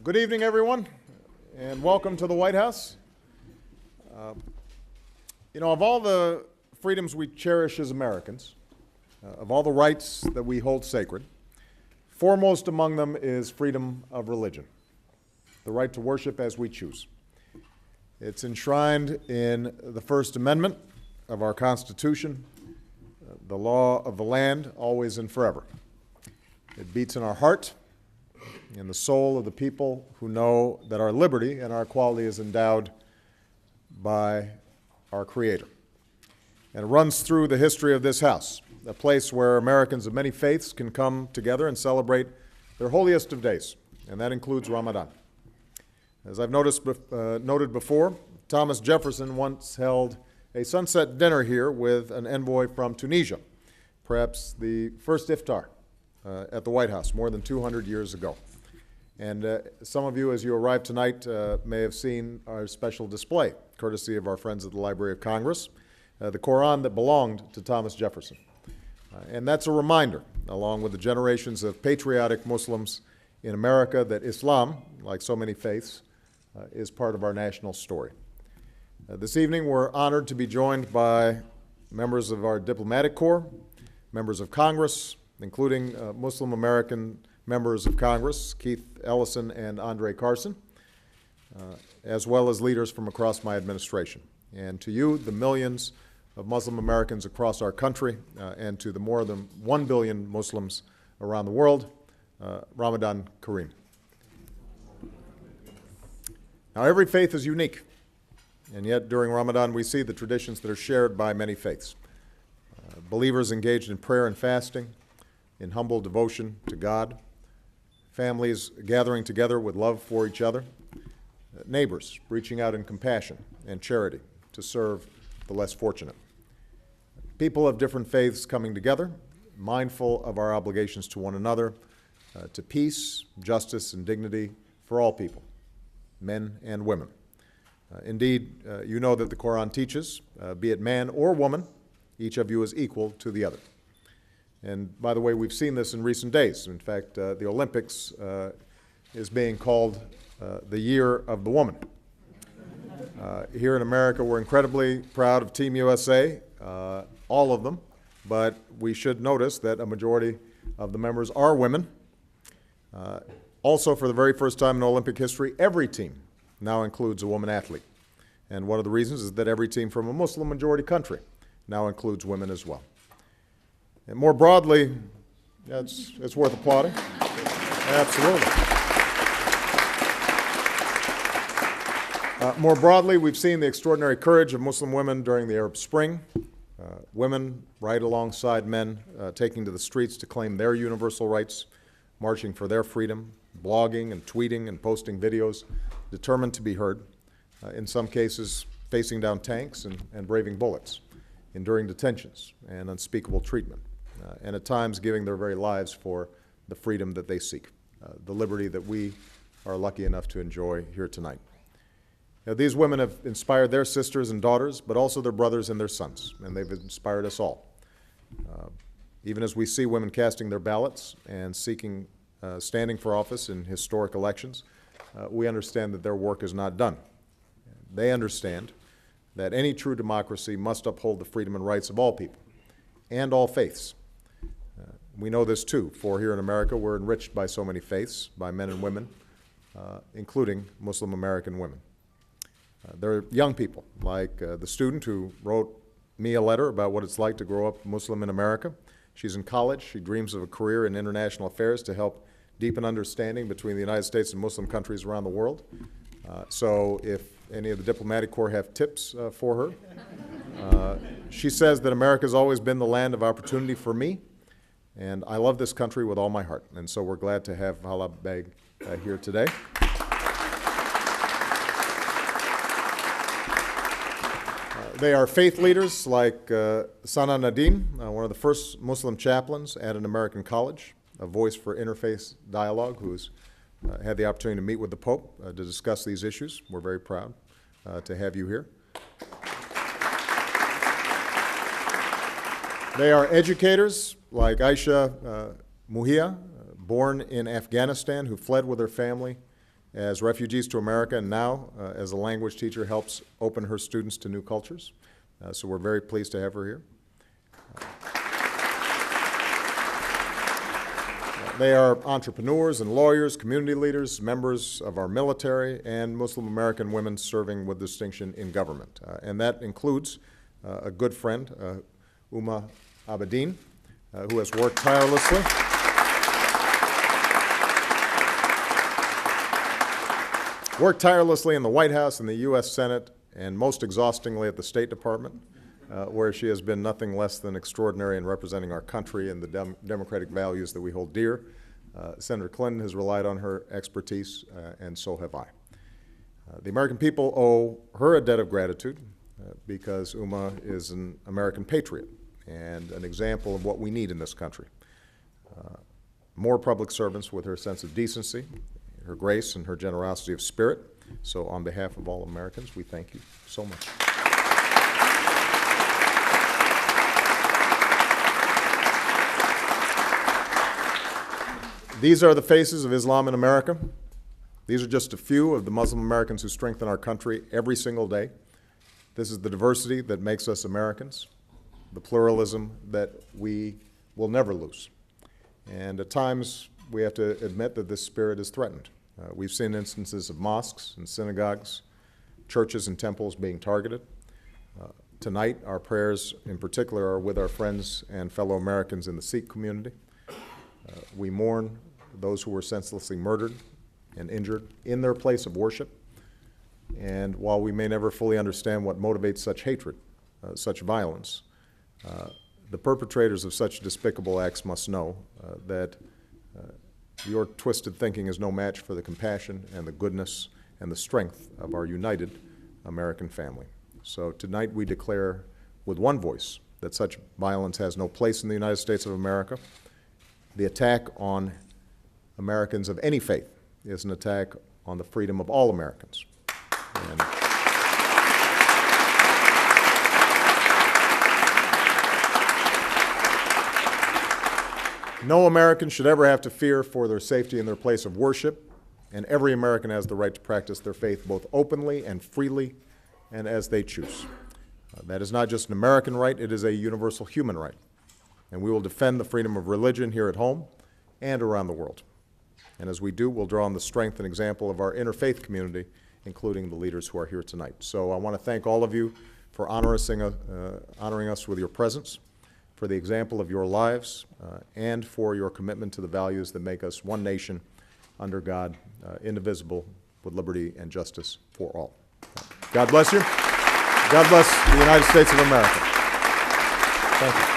Good evening, everyone, and welcome to the White House. Of all the freedoms we cherish as Americans, of all the rights that we hold sacred, foremost among them is freedom of religion, the right to worship as we choose. It's enshrined in the First Amendment of our Constitution, the law of the land, always and forever. It beats in our heart, in the soul of the people who know that our liberty and our equality is endowed by our Creator. And it runs through the history of this house, a place where Americans of many faiths can come together and celebrate their holiest of days, and that includes Ramadan. As I've noted before, Thomas Jefferson once held a sunset dinner here with an envoy from Tunisia, perhaps the first Iftar at the White House more than 200 years ago. And some of you, as you arrived tonight, may have seen our special display, courtesy of our friends at the Library of Congress, the Quran that belonged to Thomas Jefferson. And that's a reminder, along with the generations of patriotic Muslims in America, that Islam, like so many faiths, is part of our national story. This evening, we're honored to be joined by members of our diplomatic corps, members of Congress, including Muslim American members of Congress, Keith Ellison and Andre Carson, as well as leaders from across my administration. And to you, the millions of Muslim Americans across our country, and to the more than 1 billion Muslims around the world, Ramadan Kareem. Now, every faith is unique, and yet during Ramadan we see the traditions that are shared by many faiths. Believers engaged in prayer and fasting, in humble devotion to God, families gathering together with love for each other, neighbors reaching out in compassion and charity to serve the less fortunate. People of different faiths coming together, mindful of our obligations to one another, to peace, justice, and dignity for all people, men and women. Indeed, you know that the Quran teaches, be it man or woman, each of you is equal to the other. And by the way, we've seen this in recent days. In fact, the Olympics is being called the year of the woman. Here in America, we're incredibly proud of Team USA, all of them, but we should notice that a majority of the members are women. Also, for the very first time in Olympic history, every team now includes a woman athlete. And one of the reasons is that every team from a Muslim-majority country now includes women as well. And more broadly, it's worth applauding. Absolutely. More broadly, we've seen the extraordinary courage of Muslim women during the Arab Spring. Women right alongside men taking to the streets to claim their universal rights, marching for their freedom, blogging and tweeting and posting videos, determined to be heard, in some cases facing down tanks and braving bullets, enduring detentions and unspeakable treatment, and at times giving their very lives for the freedom that they seek, the liberty that we are lucky enough to enjoy here tonight. Now, these women have inspired their sisters and daughters, but also their brothers and their sons, and they've inspired us all. Even as we see women casting their ballots and standing for office in historic elections, we understand that their work is not done. They understand that any true democracy must uphold the freedom and rights of all people and all faiths. We know this too, for here in America we're enriched by so many faiths, by men and women, including Muslim American women. There are young people, like the student who wrote me a letter about what it's like to grow up Muslim in America. She's in college. She dreams of a career in international affairs to help deepen understanding between the United States and Muslim countries around the world. So if any of the diplomatic corps have tips for her, she says that America has always been the land of opportunity for me, and I love this country with all my heart. And so we're glad to have Hala Beg here today. They are faith leaders like Sana Nadim, one of the first Muslim chaplains at an American college, a voice for interfaith dialogue, who's had the opportunity to meet with the Pope to discuss these issues. We're very proud to have you here. They are educators like Aisha Muhia, born in Afghanistan, who fled with her family as refugees to America, and now as a language teacher helps open her students to new cultures. So we're very pleased to have her here. They are entrepreneurs and lawyers, community leaders, members of our military, and Muslim American women serving with distinction in government. And that includes a good friend, Uma Abedin, who has worked tirelessly. Worked tirelessly in the White House, in the U.S. Senate, and most exhaustingly at the State Department, where she has been nothing less than extraordinary in representing our country and the democratic values that we hold dear. Senator Clinton has relied on her expertise, and so have I. The American people owe her a debt of gratitude because Uma is an American patriot and an example of what we need in this country. More public servants with her sense of decency, her grace, and her generosity of spirit. So on behalf of all Americans, we thank you so much. These are the faces of Islam in America. These are just a few of the Muslim Americans who strengthen our country every single day. This is the diversity that makes us Americans, the pluralism that we will never lose. And at times, we have to admit that this spirit is threatened. We've seen instances of mosques and synagogues, churches and temples being targeted. Tonight, our prayers in particular are with our friends and fellow Americans in the Sikh community. We mourn those who were senselessly murdered and injured in their place of worship. And while we may never fully understand what motivates such hatred, such violence, the perpetrators of such despicable acts must know that your twisted thinking is no match for the compassion and the goodness and the strength of our united American family. So tonight we declare with one voice that such violence has no place in the United States of America. The attack on Americans of any faith is an attack on the freedom of all Americans. And no American should ever have to fear for their safety in their place of worship, and every American has the right to practice their faith both openly and freely and as they choose. That is not just an American right, it is a universal human right. And we will defend the freedom of religion here at home and around the world. And as we do, we'll draw on the strength and example of our interfaith community, including the leaders who are here tonight. So I want to thank all of you for honoring us with your presence, for the example of your lives, and for your commitment to the values that make us one nation under God, indivisible, with liberty and justice for all. God bless you. God bless the United States of America. Thank you.